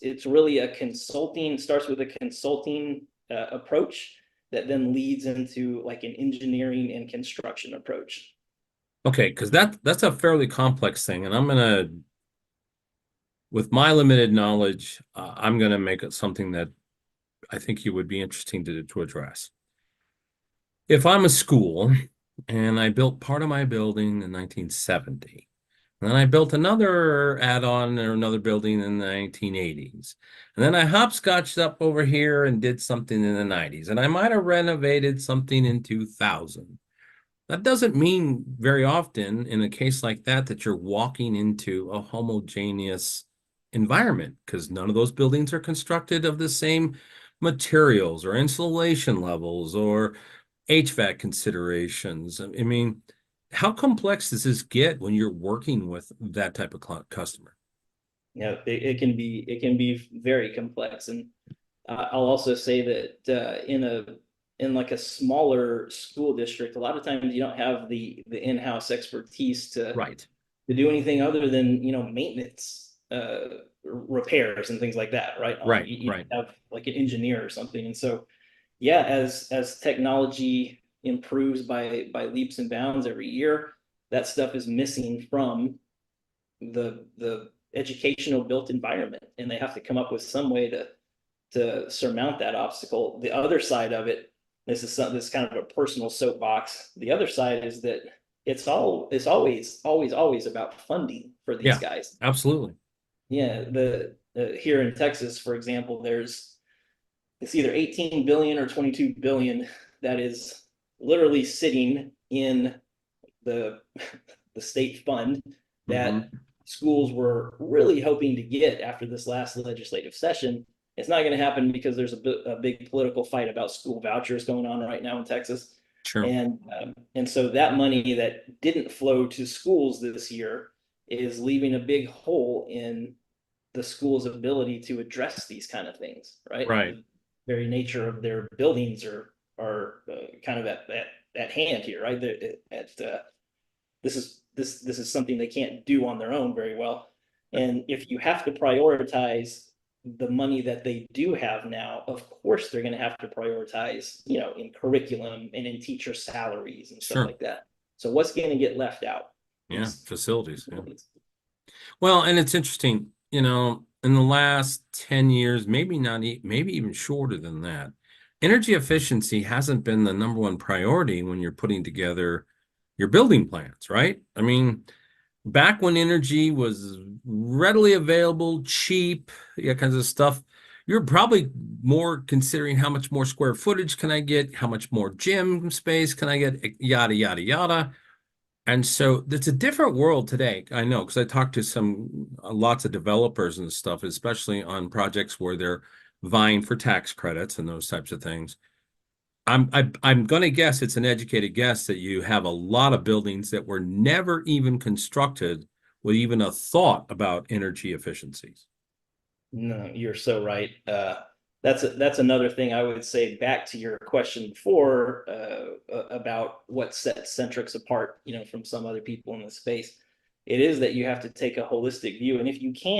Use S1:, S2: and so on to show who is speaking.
S1: it's really a consulting, starts with a consulting approach that then leads into like an engineering and construction approach.
S2: Okay, because that's a fairly complex thing, and with my limited knowledge, I'm gonna make it something that I think you would be interesting to address. If I'm a school and I built part of my building in 1970, and then I built another add-on or another building in the 1980s, and then I hopscotched up over here and did something in the 90s, and I might have renovated something in 2000. That doesn't mean very often in a case like that that you're walking into a homogeneous environment because none of those buildings are constructed of the same materials or insulation levels or HVAC considerations. I mean, how complex does this get when you're working with that type of customer?
S1: It can be very complex, and I'll also say that in like a smaller school district, a lot of times you don't have the in-house expertise
S2: Right.
S1: to do anything other than maintenance, repairs and things like that, right?
S2: Right,
S1: You
S2: right.
S1: have like an engineer or something, and so yeah, as technology improves by leaps and bounds every year, that stuff is missing from the educational built environment, and they have to come up with some way to surmount that obstacle. The other side of it, this kind of a personal soapbox. The other side is that it's always about funding for these
S2: Yeah,
S1: guys.
S2: absolutely.
S1: Yeah, the here in Texas, for example, there's it's either 18 billion or 22 billion that is literally sitting in the the state fund
S2: Hmm.
S1: that schools were really hoping to get after this last legislative session. It's not going to happen because there's a big political fight about school vouchers going on right now in Texas,
S2: Sure.
S1: and so that money that didn't flow to schools this year is leaving a big hole in the school's ability to address these kind of things. Right,
S2: Right.
S1: the very nature of their buildings are kind of at hand here. Right, this is something they can't do on their own very well. And if you have to prioritize the money that they do have now, of course they're going to have to prioritize, in curriculum and in teacher salaries and stuff
S2: Sure.
S1: like that. So what's going to get left out
S2: Yeah,
S1: is
S2: facilities. Yeah. Well, and it's interesting, in the last 10 years, maybe not, maybe even shorter than that, energy efficiency hasn't been the number one priority when you're putting together your building plans, right? I mean, back when energy was readily available, cheap, that kinds of stuff, you're probably more considering how much more square footage can I get, how much more gym space can I get, yada, yada, yada. And so it's a different world today. I know because I talked to lots of developers and stuff, especially on projects where they're vying for tax credits and those types of things. I'm going to guess it's an educated guess that you have a lot of buildings that were never even constructed with even a thought about energy efficiencies.
S1: No, you're so right. That's another thing I would say back to your question before, about what sets Centrix apart, from some other people in the space. It is that you have to take a holistic view, and if you can